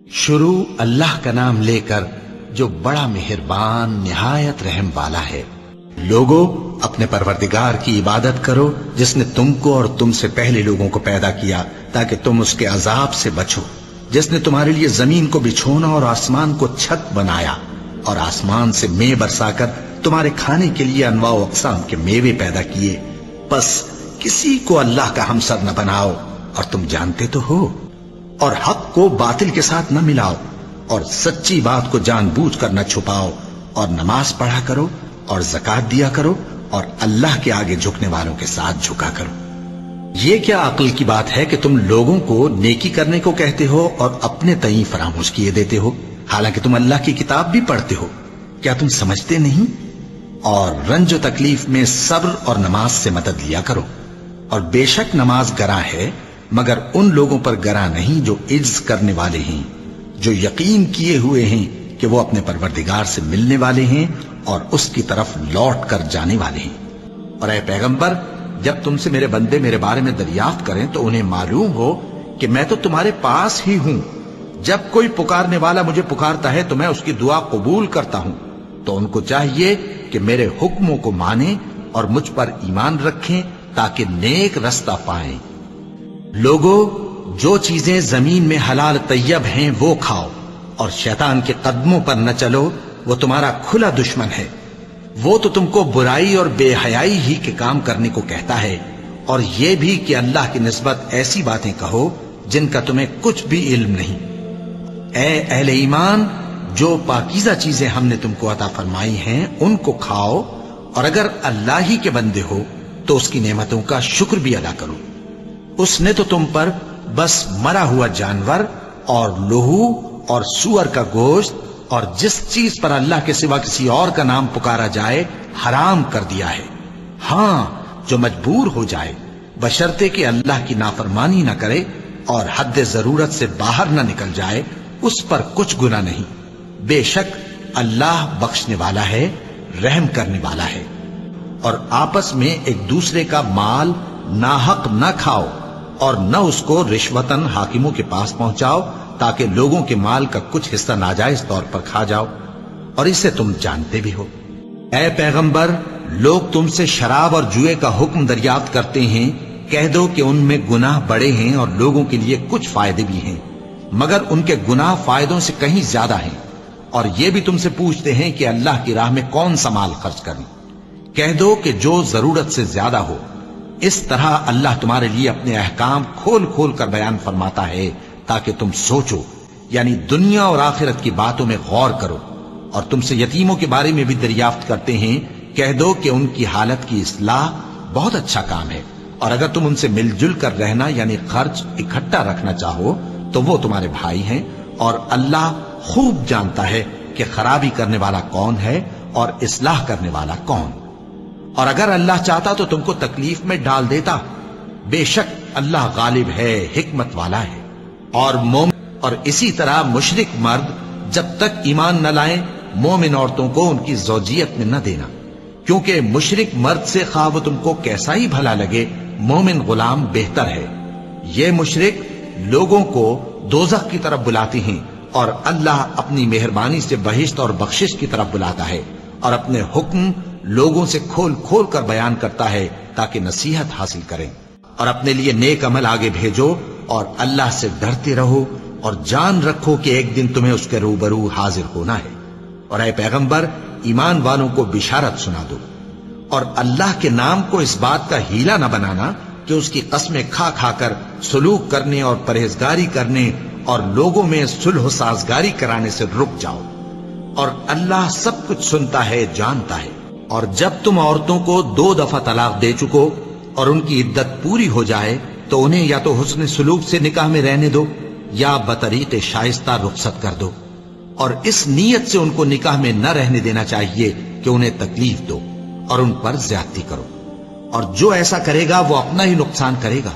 شروع اللہ کا نام لے کر جو بڑا مہربان نہایت رحم والا ہے۔ لوگو اپنے پروردگار کی عبادت کرو جس نے تم کو اور تم سے پہلے لوگوں کو پیدا کیا تاکہ تم اس کے عذاب سے بچو، جس نے تمہارے لیے زمین کو بچھونا اور آسمان کو چھت بنایا اور آسمان سے مے برسا کر تمہارے کھانے کے لیے انواع و اقسام کے میوے پیدا کیے۔ بس کسی کو اللہ کا ہمسر نہ بناؤ اور تم جانتے تو ہو، اور حق کو باطل کے ساتھ نہ ملاؤ، اور سچی بات کو جان بوجھ کر نہ چھپاؤ، اور نماز پڑھا کرو اور زکات دیا کرو، اور اللہ کے آگے جھکنے والوں کے ساتھ جھکا کرو۔ یہ کیا عقل کی بات ہے کہ تم لوگوں کو نیکی کرنے کو کہتے ہو اور اپنے تئیں فراموش کیے دیتے ہو، حالانکہ تم اللہ کی کتاب بھی پڑھتے ہو؟ کیا تم سمجھتے نہیں؟ اور رنج و تکلیف میں صبر اور نماز سے مدد لیا کرو، اور بے شک نماز گراں ہے مگر ان لوگوں پر گراں نہیں جو عجز کرنے والے ہیں، جو یقین کیے ہوئے ہیں کہ وہ اپنے پروردگار سے ملنے والے ہیں اور اس کی طرف لوٹ کر جانے والے ہیں۔ اور اے پیغمبر، جب تم سے میرے بندے میرے بارے میں دریافت کریں تو انہیں معلوم ہو کہ میں تو تمہارے پاس ہی ہوں۔ جب کوئی پکارنے والا مجھے پکارتا ہے تو میں اس کی دعا قبول کرتا ہوں، تو ان کو چاہیے کہ میرے حکموں کو مانیں اور مجھ پر ایمان رکھیں تاکہ نیک رستہ پائیں۔ لوگو جو چیزیں زمین میں حلال طیب ہیں وہ کھاؤ، اور شیطان کے قدموں پر نہ چلو، وہ تمہارا کھلا دشمن ہے۔ وہ تو تم کو برائی اور بے حیائی ہی کے کام کرنے کو کہتا ہے، اور یہ بھی کہ اللہ کی نسبت ایسی باتیں کہو جن کا تمہیں کچھ بھی علم نہیں۔ اے اہل ایمان، جو پاکیزہ چیزیں ہم نے تم کو عطا فرمائی ہیں ان کو کھاؤ، اور اگر اللہ ہی کے بندے ہو تو اس کی نعمتوں کا شکر بھی ادا کرو۔ اس نے تو تم پر بس مرا ہوا جانور اور لہو اور سور کا گوشت اور جس چیز پر اللہ کے سوا کسی اور کا نام پکارا جائے حرام کر دیا ہے۔ ہاں، جو مجبور ہو جائے بشرطے کہ اللہ کی نافرمانی نہ کرے اور حد ضرورت سے باہر نہ نکل جائے، اس پر کچھ گناہ نہیں۔ بے شک اللہ بخشنے والا ہے، رحم کرنے والا ہے۔ اور آپس میں ایک دوسرے کا مال ناحق نہ کھاؤ، اور نہ اس کو رشوتاً حاکموں کے پاس پہنچاؤ تاکہ لوگوں کے مال کا کچھ حصہ ناجائز طور پر کھا جاؤ، اور اسے تم جانتے بھی ہو۔ اے پیغمبر، لوگ تم سے شراب اور جوئے کا حکم دریافت کرتے ہیں، کہہ دو کہ ان میں گناہ بڑے ہیں اور لوگوں کے لیے کچھ فائدے بھی ہیں، مگر ان کے گناہ فائدوں سے کہیں زیادہ ہیں۔ اور یہ بھی تم سے پوچھتے ہیں کہ اللہ کی راہ میں کون سا مال خرچ کریں، کہہ دو کہ جو ضرورت سے زیادہ ہو۔ اس طرح اللہ تمہارے لیے اپنے احکام کھول کھول کر بیان فرماتا ہے تاکہ تم سوچو، یعنی دنیا اور آخرت کی باتوں میں غور کرو۔ اور تم سے یتیموں کے بارے میں بھی دریافت کرتے ہیں، کہہ دو کہ ان کی حالت کی اصلاح بہت اچھا کام ہے، اور اگر تم ان سے مل جل کر رہنا یعنی خرچ اکٹھا رکھنا چاہو تو وہ تمہارے بھائی ہیں، اور اللہ خوب جانتا ہے کہ خرابی کرنے والا کون ہے اور اصلاح کرنے والا کون۔ اور اگر اللہ چاہتا تو تم کو تکلیف میں ڈال دیتا، بے شک اللہ غالب ہے، حکمت والا ہے۔ اور مومن اور اسی طرح مشرک مرد جب تک ایمان نہ لائیں مومن عورتوں کو ان کی زوجیت میں نہ دینا، کیونکہ مشرک مرد سے خواہ وہ تم کو کیسا ہی بھلا لگے، مومن غلام بہتر ہے۔ یہ مشرک لوگوں کو دوزخ کی طرف بلاتے ہیں، اور اللہ اپنی مہربانی سے بہشت اور بخشش کی طرف بلاتا ہے، اور اپنے حکم لوگوں سے کھول کھول کر بیان کرتا ہے تاکہ نصیحت حاصل کریں۔ اور اپنے لیے نیک عمل آگے بھیجو، اور اللہ سے ڈرتے رہو، اور جان رکھو کہ ایک دن تمہیں اس کے روبرو حاضر ہونا ہے۔ اور اے پیغمبر، ایمان والوں کو بشارت سنا دو، اور اللہ کے نام کو اس بات کا ہیلا نہ بنانا کہ اس کی قسمیں کھا کھا کر سلوک کرنے اور پرہیزگاری کرنے اور لوگوں میں صلح و سازگاری کرانے سے رک جاؤ، اور اللہ سب کچھ سنتا ہے، جانتا ہے۔ اور جب تم عورتوں کو 2 دفعہ طلاق دے چکو اور ان کی عدت پوری ہو جائے تو انہیں یا تو حسن سلوک سے نکاح میں رہنے دو یا بطریق شائستہ رخصت کر دو، اور اس نیت سے ان کو نکاح میں نہ رہنے دینا چاہیے کہ انہیں تکلیف دو اور ان پر زیادتی کرو، اور جو ایسا کرے گا وہ اپنا ہی نقصان کرے گا۔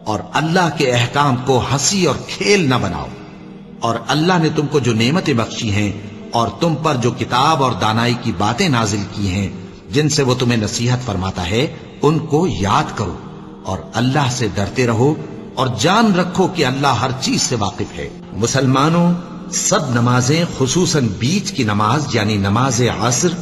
اور اللہ کے احکام کو ہنسی اور کھیل نہ بناؤ۔ اور اللہ نے تم کو جو نعمتیں بخشی ہیں اور تم پر جو کتاب اور دانائی کی باتیں نازل کی ہیں جن سے وہ تمہیں نصیحت فرماتا ہے، ان کو یاد کرو، اور اللہ سے ڈرتے رہو، اور جان رکھو کہ اللہ ہر چیز سے واقف ہے۔ مسلمانوں، سب نمازیں خصوصاً بیچ کی نماز یعنی نماز عصر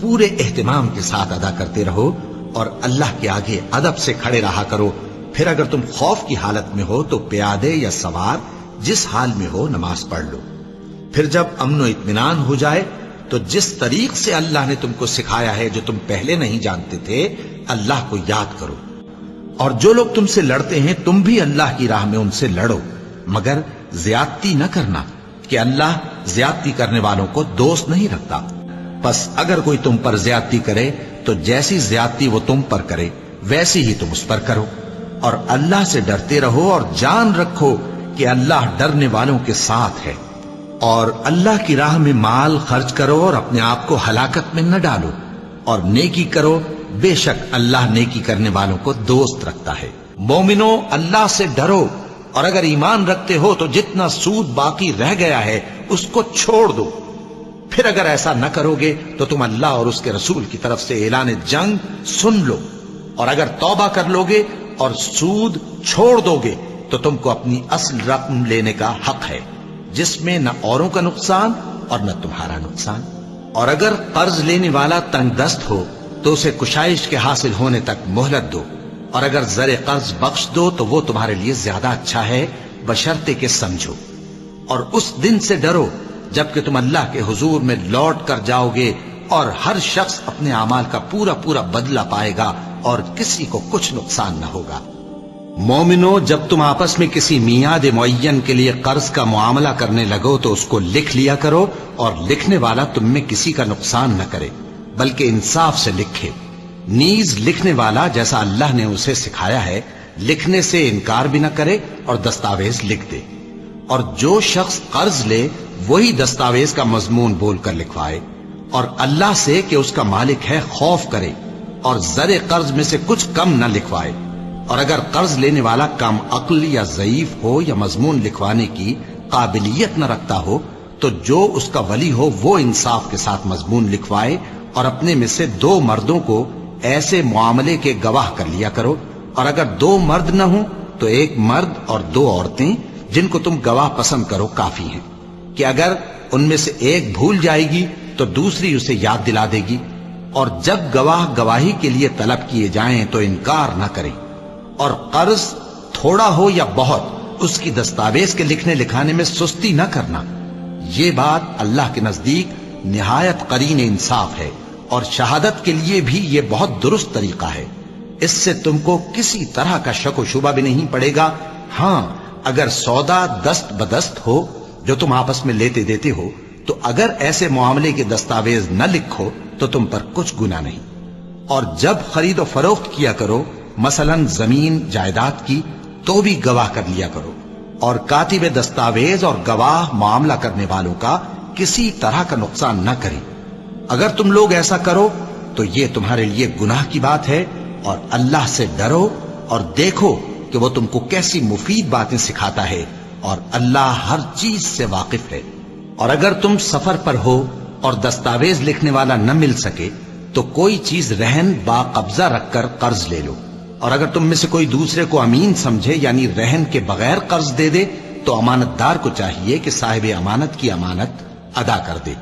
پورے اہتمام کے ساتھ ادا کرتے رہو اور اللہ کے آگے ادب سے کھڑے رہا کرو۔ پھر اگر تم خوف کی حالت میں ہو تو پیادے یا سوار جس حال میں ہو نماز پڑھ لو۔ پھر جب امن و اطمینان ہو جائے تو جس طریق سے اللہ نے تم کو سکھایا ہے جو تم پہلے نہیں جانتے تھے، اللہ کو یاد کرو۔ اور جو لوگ تم سے لڑتے ہیں تم بھی اللہ کی راہ میں ان سے لڑو، مگر زیادتی نہ کرنا کہ اللہ زیادتی کرنے والوں کو دوست نہیں رکھتا۔ پس اگر کوئی تم پر زیادتی کرے تو جیسی زیادتی وہ تم پر کرے ویسی ہی تم اس پر کرو، اور اللہ سے ڈرتے رہو اور جان رکھو کہ اللہ ڈرنے والوں کے ساتھ ہے۔ اور اللہ کی راہ میں مال خرچ کرو اور اپنے آپ کو ہلاکت میں نہ ڈالو، اور نیکی کرو، بے شک اللہ نیکی کرنے والوں کو دوست رکھتا ہے۔ مومنو، اللہ سے ڈرو، اور اگر ایمان رکھتے ہو تو جتنا سود باقی رہ گیا ہے اس کو چھوڑ دو۔ پھر اگر ایسا نہ کرو گے تو تم اللہ اور اس کے رسول کی طرف سے اعلان جنگ سن لو، اور اگر توبہ کر لو گے اور سود چھوڑ دو گے تو تم کو اپنی اصل رقم لینے کا حق ہے، جس میں نہ اوروں کا نقصان اور نہ تمہارا نقصان۔ اور اگر قرض لینے والا تنگ دست ہو تو اسے کشائش کے حاصل ہونے تک مہلت دو، اور اگر زر قرض بخش دو تو وہ تمہارے لیے زیادہ اچھا ہے، بشرطے کہ سمجھو۔ اور اس دن سے ڈرو جبکہ تم اللہ کے حضور میں لوٹ کر جاؤ گے، اور ہر شخص اپنے اعمال کا پورا پورا بدلہ پائے گا اور کسی کو کچھ نقصان نہ ہوگا۔ مومنو، جب تم آپس میں کسی میعاد معین کے لیے قرض کا معاملہ کرنے لگو تو اس کو لکھ لیا کرو، اور لکھنے والا تم میں کسی کا نقصان نہ کرے بلکہ انصاف سے لکھے۔ نیز لکھنے والا جیسا اللہ نے اسے سکھایا ہے لکھنے سے انکار بھی نہ کرے اور دستاویز لکھ دے۔ اور جو شخص قرض لے وہی دستاویز کا مضمون بول کر لکھوائے، اور اللہ سے کہ اس کا مالک ہے خوف کرے، اور زر قرض میں سے کچھ کم نہ لکھوائے۔ اور اگر قرض لینے والا کم عقل یا ضعیف ہو یا مضمون لکھوانے کی قابلیت نہ رکھتا ہو تو جو اس کا ولی ہو وہ انصاف کے ساتھ مضمون لکھوائے، اور اپنے میں سے 2 مردوں کو ایسے معاملے کے گواہ کر لیا کرو، اور اگر 2 مرد نہ ہوں تو 1 مرد اور 2 عورتیں جن کو تم گواہ پسند کرو کافی ہیں، کہ اگر ان میں سے ایک بھول جائے گی تو دوسری اسے یاد دلا دے گی۔ اور جب گواہ گواہی کے لیے طلب کیے جائیں تو انکار نہ کریں۔ اور قرض تھوڑا ہو یا بہت اس کی دستاویز کے لکھنے لکھانے میں سستی نہ کرنا، یہ بات اللہ کے نزدیک نہایت قرین انصاف ہے، اور شہادت کے لیے بھی یہ بہت درست طریقہ ہے۔ اس سے تم کو کسی طرح کا شک و شبہ بھی نہیں پڑے گا۔ ہاں، اگر سودا دست بدست ہو جو تم آپس میں لیتے دیتے ہو تو اگر ایسے معاملے کے دستاویز نہ لکھو تو تم پر کچھ گناہ نہیں۔ اور جب خرید و فروخت کیا کرو، مثلا زمین جائیداد کی، تو بھی گواہ کر لیا کرو، اور کاتب دستاویز اور گواہ معاملہ کرنے والوں کا کسی طرح کا نقصان نہ کریں۔ اگر تم لوگ ایسا کرو تو یہ تمہارے لیے گناہ کی بات ہے، اور اللہ سے ڈرو اور دیکھو کہ وہ تم کو کیسی مفید باتیں سکھاتا ہے، اور اللہ ہر چیز سے واقف ہے۔ اور اگر تم سفر پر ہو اور دستاویز لکھنے والا نہ مل سکے تو کوئی چیز رہن با قبضہ رکھ کر قرض لے لو، اور اگر تم میں سے کوئی دوسرے کو امین سمجھے یعنی رہن کے بغیر قرض دے دے تو امانت دار کو چاہیے کہ صاحب امانت کی امانت ادا کر دے،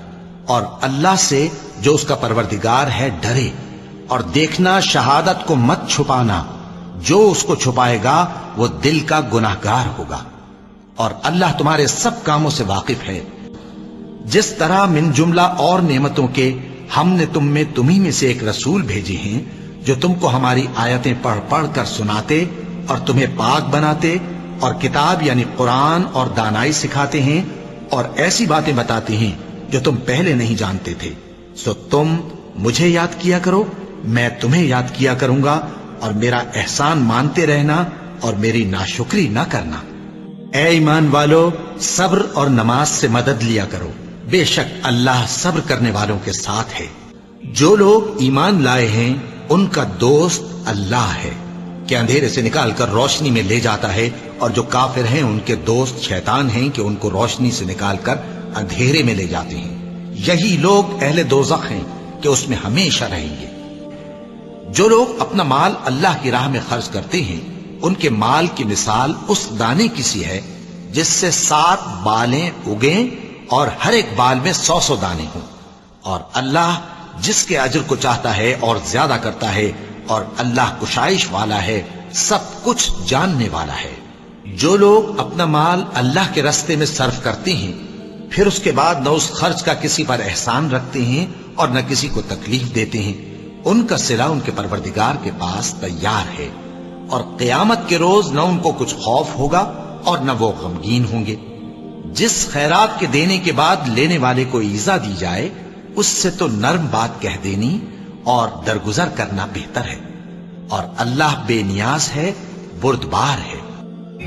اور اللہ سے جو اس کا پروردگار ہے ڈرے، اور دیکھنا شہادت کو مت چھپانا، جو اس کو چھپائے گا وہ دل کا گناہگار ہوگا، اور اللہ تمہارے سب کاموں سے واقف ہے۔ جس طرح من جملہ اور نعمتوں کے ہم نے تم میں تمہیں میں سے ایک رسول بھیجے ہیں جو تم کو ہماری آیتیں پڑھ پڑھ کر سناتے اور تمہیں پاک بناتے، اور کتاب یعنی قرآن اور دانائی سکھاتے ہیں، اور ایسی باتیں بتاتے ہیں جو تم پہلے نہیں جانتے تھے، سو تم مجھے یاد کیا کرو، میں تمہیں یاد کیا کروں گا، اور میرا احسان مانتے رہنا اور میری ناشکری نہ کرنا۔ اے ایمان والو، صبر اور نماز سے مدد لیا کرو، بے شک اللہ صبر کرنے والوں کے ساتھ ہے۔ جو لوگ ایمان لائے ہیں ان کا دوست اللہ ہے کہ اندھیرے سے نکال کر روشنی میں لے جاتا ہے، اور جو کافر ہیں ان کے دوست شیطان ہیں کہ ان کو روشنی سے نکال کر اندھیرے میں لے جاتے ہیں۔ یہی لوگ اہل دوزخ ہیں کہ اس میں ہمیشہ رہیں گے۔ جو لوگ اپنا مال اللہ کی راہ میں خرچ کرتے ہیں ان کے مال کی مثال اس دانے کی سی ہے جس سے 7 بالیں اگیں اور ہر ایک بال میں 100 دانے ہوں، اور اللہ جس کے اجر کو چاہتا ہے اور زیادہ کرتا ہے، اور اللہ کشائش والا ہے، سب کچھ جاننے والا ہے۔ جو لوگ اپنا مال اللہ کے راستے میں صرف کرتے ہیں، پھر اس کے بعد نہ اس خرچ کا کسی پر احسان رکھتے ہیں اور نہ کسی کو تکلیف دیتے ہیں، ان کا صلہ ان کے پروردگار کے پاس تیار ہے، اور قیامت کے روز نہ ان کو کچھ خوف ہوگا اور نہ وہ غمگین ہوں گے۔ جس خیرات کے دینے کے بعد لینے والے کو ایذا دی جائے، اس سے تو نرم بات کہہ دینی اور درگزر کرنا بہتر ہے، اور اللہ بے نیاز ہے، بردبار ہے۔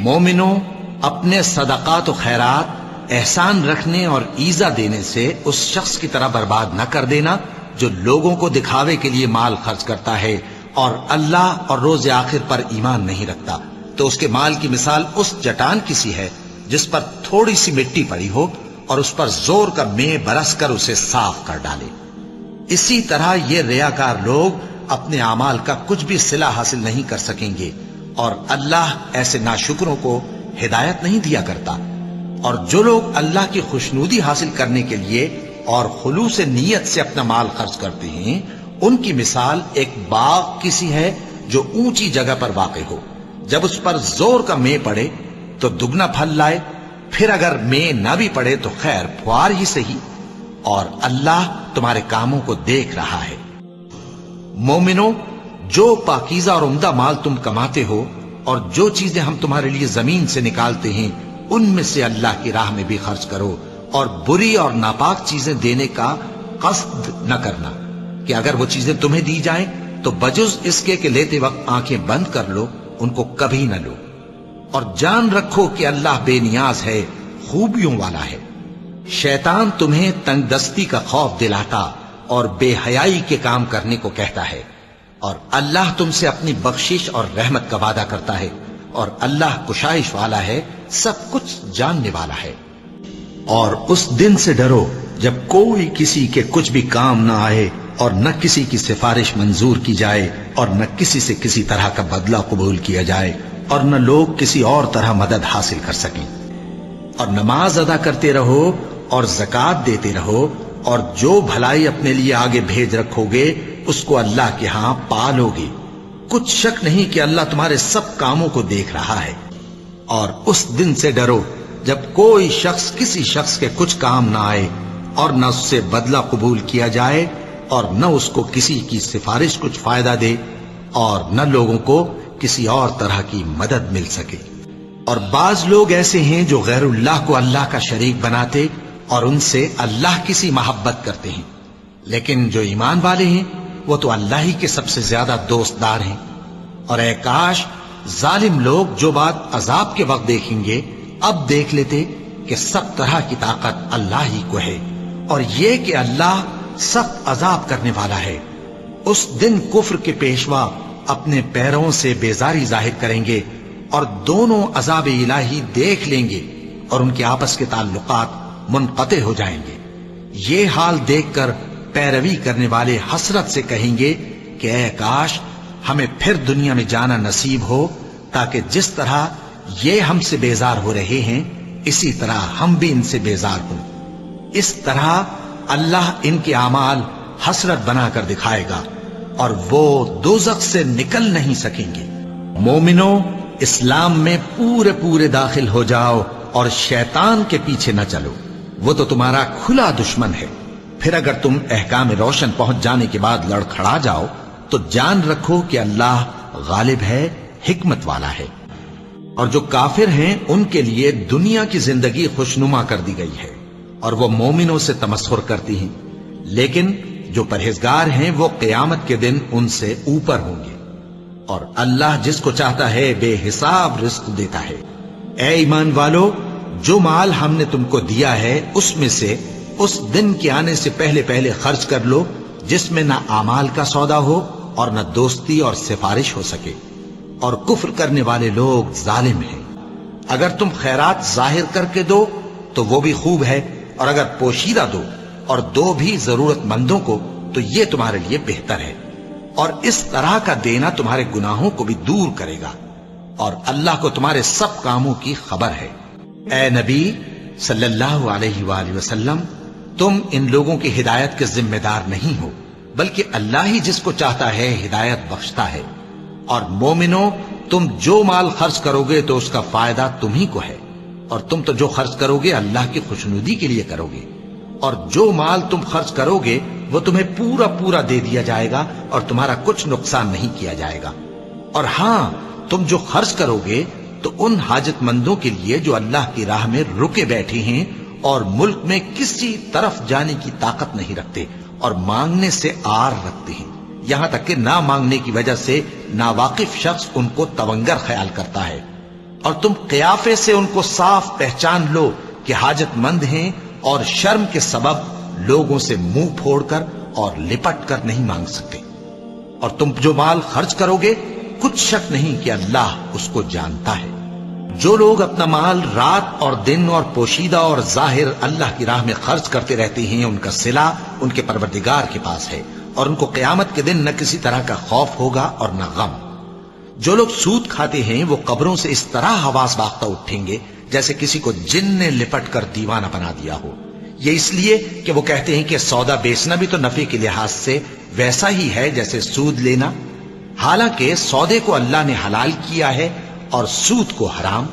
مومنوں، اپنے صدقات و خیرات احسان رکھنے اور ایذا دینے سے اس شخص کی طرح برباد نہ کر دینا جو لوگوں کو دکھاوے کے لیے مال خرچ کرتا ہے اور اللہ اور روز آخر پر ایمان نہیں رکھتا، تو اس کے مال کی مثال اس چٹان کی سی ہے جس پر تھوڑی سی مٹی پڑی ہو اور اس پر زور کا مے برس کر اسے صاف کر ڈالے۔ اسی طرح یہ ریاکار لوگ اپنے اعمال کا کچھ بھی صلہ حاصل نہیں کر سکیں گے، اور اللہ ایسے ناشکروں کو ہدایت نہیں دیا کرتا۔ اور جو لوگ اللہ کی خوشنودی حاصل کرنے کے لیے اور خلوص نیت سے اپنا مال خرچ کرتے ہیں، ان کی مثال ایک باغ کی سی ہے جو اونچی جگہ پر واقع ہو، جب اس پر زور کا مے پڑے تو دگنا پھل لائے، پھر اگر مے نہ بھی پڑے تو خیر پھوار ہی صحیح، اور اللہ تمہارے کاموں کو دیکھ رہا ہے۔ مومنوں، جو پاکیزہ اور عمدہ مال تم کماتے ہو اور جو چیزیں ہم تمہارے لیے زمین سے نکالتے ہیں، ان میں سے اللہ کی راہ میں بھی خرچ کرو، اور بری اور ناپاک چیزیں دینے کا قصد نہ کرنا کہ اگر وہ چیزیں تمہیں دی جائیں تو بجز اس کے کہ لیتے وقت آنکھیں بند کر لو، ان کو کبھی نہ لو، اور جان رکھو کہ اللہ بے نیاز ہے، خوبیوں والا ہے۔ شیطان تمہیں تنگ دستی کا خوف دلاتا اور بے حیائی کے کام کرنے کو کہتا ہے، اور اللہ تم سے اپنی بخشش اور رحمت کا وعدہ کرتا ہے، اور اللہ کشائش والا ہے، سب کچھ جاننے والا ہے۔ اور اس دن سے ڈرو جب کوئی کسی کے کچھ بھی کام نہ آئے، اور نہ کسی کی سفارش منظور کی جائے، اور نہ کسی سے کسی طرح کا بدلہ قبول کیا جائے، اور نہ لوگ کسی اور طرح مدد حاصل کر سکیں۔ اور نماز ادا کرتے رہو اور زکوٰۃ دیتے رہو، اور جو بھلائی اپنے لیے آگے بھیج رکھو گے اس کو اللہ کے ہاں پالو گے۔ کچھ شک نہیں کہ اللہ تمہارے سب کاموں کو دیکھ رہا ہے۔ اور اس دن سے ڈرو جب کوئی شخص کسی شخص کے کچھ کام نہ آئے، اور نہ اس سے بدلہ قبول کیا جائے، اور نہ اس کو کسی کی سفارش کچھ فائدہ دے، اور نہ لوگوں کو کسی اور طرح کی مدد مل سکے۔ اور بعض لوگ ایسے ہیں جو غیر اللہ کو اللہ کا شریک بناتے اور ان سے اللہ کی سی محبت کرتے ہیں، لیکن جو ایمان والے ہیں وہ تو اللہ ہی کے سب سے زیادہ دوست دار ہیں۔ اور اے کاش ظالم لوگ جو بات عذاب کے وقت دیکھیں گے اب دیکھ لیتے کہ سب طرح کی طاقت اللہ ہی کو ہے، اور یہ کہ اللہ سخت عذاب کرنے والا ہے۔ اس دن کفر کے پیشوا اپنے پیروں سے بیزاری ظاہر کریں گے، اور دونوں عذاب الہی دیکھ لیں گے، اور ان کے آپس کے تعلقات منقطع ہو جائیں گے۔ یہ حال دیکھ کر پیروی کرنے والے حسرت سے کہیں گے کہ اے کاش ہمیں پھر دنیا میں جانا نصیب ہو، تاکہ جس طرح یہ ہم سے بیزار ہو رہے ہیں اسی طرح ہم بھی ان سے بیزار ہوں۔ اس طرح اللہ ان کے اعمال حسرت بنا کر دکھائے گا، اور وہ دوزخ سے نکل نہیں سکیں گے۔ مومنوں، اسلام میں پورے داخل ہو جاؤ اور شیطان کے پیچھے نہ چلو، وہ تو تمہارا کھلا دشمن ہے۔ پھر اگر تم احکام روشن پہنچ جانے کے بعد لڑکھڑا جاؤ تو جان رکھو کہ اللہ غالب ہے، حکمت والا ہے۔ اور جو کافر ہیں ان کے لیے دنیا کی زندگی خوشنما کر دی گئی ہے، اور وہ مومنوں سے تمسخر کرتی ہیں، لیکن جو پرہیزگار ہیں وہ قیامت کے دن ان سے اوپر ہوں گے۔ اور اللہ جس کو چاہتا ہے بے حساب رزق دیتا ہے۔ اے ایمان والو، جو مال ہم نے تم کو دیا ہے اس میں سے اس دن کے آنے سے پہلے خرچ کر لو جس میں نہ اعمال کا سودا ہو اور نہ دوستی اور سفارش ہو سکے، اور کفر کرنے والے لوگ ظالم ہیں۔ اگر تم خیرات ظاہر کر کے دو تو وہ بھی خوب ہے، اور اگر پوشیدہ دو اور دو بھی ضرورت مندوں کو تو یہ تمہارے لیے بہتر ہے، اور اس طرح کا دینا تمہارے گناہوں کو بھی دور کرے گا، اور اللہ کو تمہارے سب کاموں کی خبر ہے۔ اے نبی صلی اللہ علیہ وآلہ وسلم، تم ان لوگوں کی ہدایت کے ذمہ دار نہیں ہو، بلکہ اللہ ہی جس کو چاہتا ہے ہدایت بخشتا ہے۔ اور مومنو، تم جو مال خرچ کرو گے تو اس کا فائدہ تمہیں کو ہے، اور تم تو جو خرچ کرو گے اللہ کی خوشنودی کے لیے کرو گے، اور جو مال تم خرچ کرو گے وہ تمہیں پورا پورا دے دیا جائے گا اور تمہارا کچھ نقصان نہیں کیا جائے گا۔ اور ہاں، تم جو خرچ کرو گے تو ان حاجت مندوں کے لیے جو اللہ کی راہ میں رکے بیٹھے ہیں اور ملک میں کسی طرف جانے کی طاقت نہیں رکھتے اور مانگنے سے آر رکھتے ہیں، یہاں تک کہ نہ مانگنے کی وجہ سے ناواقف شخص ان کو تونگر خیال کرتا ہے، اور تم قیافے سے ان کو صاف پہچان لو کہ حاجت مند ہیں، اور شرم کے سبب لوگوں سے منہ پھوڑ کر اور لپٹ کر نہیں مانگ سکتے۔ اور تم جو مال خرچ کرو گے کچھ شک نہیں کہ اللہ اس کو جانتا ہے۔ جو لوگ اپنا مال رات اور دن اور پوشیدہ اور ظاہر اللہ کی راہ میں خرچ کرتے رہتے ہیں، ان کا صلہ ان کے پروردگار کے پاس ہے، اور ان کو قیامت کے دن نہ کسی طرح کا خوف ہوگا اور نہ غم۔ جو لوگ سود کھاتے ہیں وہ قبروں سے اس طرح حواس باختہ اٹھیں گے جیسے کسی کو جن نے لپٹ کر دیوانہ بنا دیا ہو، یہ اس لیے کہ وہ کہتے ہیں کہ سودا بیچنا بھی تو نفع کے لحاظ سے ویسا ہی ہے جیسے سود لینا، حالانکہ سودے کو اللہ نے حلال کیا ہے اور سود کو حرام۔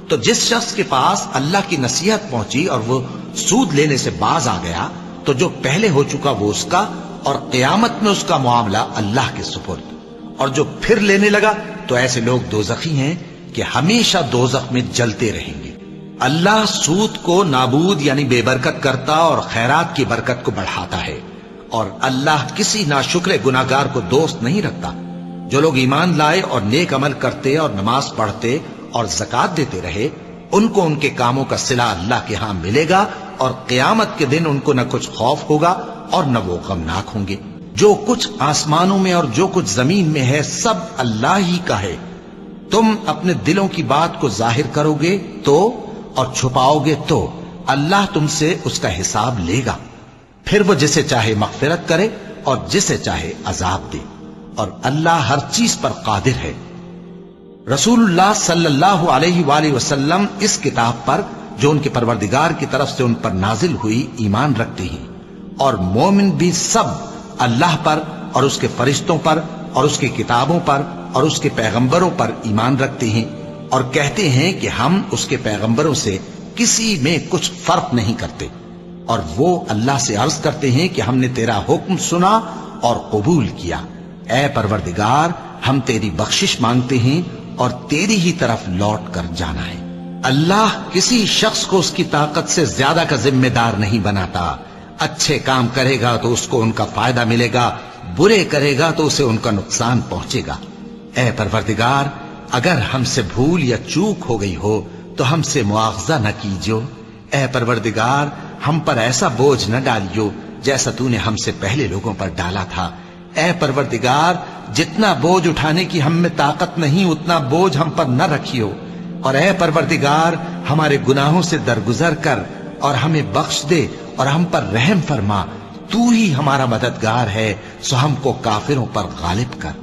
تو جس شخص کے پاس اللہ کی نصیحت پہنچی اور وہ سود لینے سے باز آ گیا تو جو پہلے ہو چکا وہ اس کا، اور قیامت میں اس کا معاملہ اللہ کے سپرد۔ اور جو پھر لینے لگا تو ایسے لوگ دوزخی ہیں کہ ہمیشہ دوزخ میں جلتے رہیں گے۔ اللہ سود کو نابود یعنی بے برکت کرتا اور خیرات کی برکت کو بڑھاتا ہے، اور اللہ کسی ناشکر گناہگار کو دوست نہیں رکھتا۔ جو لوگ ایمان لائے اور نیک عمل کرتے اور نماز پڑھتے اور زکات دیتے رہے، ان کو ان کے کاموں کا صلہ اللہ کے ہاں ملے گا، اور قیامت کے دن ان کو نہ کچھ خوف ہوگا اور نہ وہ غمناک ہوں گے۔ جو کچھ آسمانوں میں اور جو کچھ زمین میں ہے سب اللہ ہی کا ہے۔ تم اپنے دلوں کی بات کو ظاہر کرو گے تو اور چھپاؤ گے تو اللہ تم سے اس کا حساب لے گا، پھر وہ جسے چاہے مغفرت کرے اور جسے چاہے عذاب دے، اور اللہ ہر چیز پر قادر ہے۔ رسول اللہ صلی اللہ علیہ وآلہ وسلم اس کتاب پر جو ان کے پروردگار کی طرف سے ان پر نازل ہوئی ایمان رکھتے ہیں، اور مومن بھی سب اللہ پر اور اس کے فرشتوں پر اور اس کی کتابوں پر اور اس کے پیغمبروں پر ایمان رکھتے ہیں، اور کہتے ہیں کہ ہم اس کے پیغمبروں سے کسی میں کچھ فرق نہیں کرتے، اور وہ اللہ سے عرض کرتے ہیں کہ ہم نے تیرا حکم سنا اور قبول کیا۔ اے پروردگار، ہم تیری بخشش مانگتے ہیں اور تیری ہی طرف لوٹ کر جانا ہے۔ اللہ کسی شخص کو اس کی طاقت سے زیادہ کا ذمہ دار نہیں بناتا۔ اچھے کام کرے گا تو اس کو ان کا فائدہ ملے گا، برے کرے گا تو اسے ان کا نقصان پہنچے گا۔ اے پروردگار، اگر ہم سے بھول یا چوک ہو گئی ہو تو ہم سے مواخذہ نہ کیجو۔ اے پروردگار، ہم پر ایسا بوجھ نہ ڈالیو جیسا تو نے ہم سے پہلے لوگوں پر ڈالا تھا۔ اے پروردگار، جتنا بوجھ اٹھانے کی ہم میں طاقت نہیں اتنا بوجھ ہم پر نہ رکھیو، اور اے پروردگار، ہمارے گناہوں سے درگزر کر اور ہمیں بخش دے اور ہم پر رحم فرما۔ تو ہی ہمارا مددگار ہے، سو ہم کو کافروں پر غالب کر۔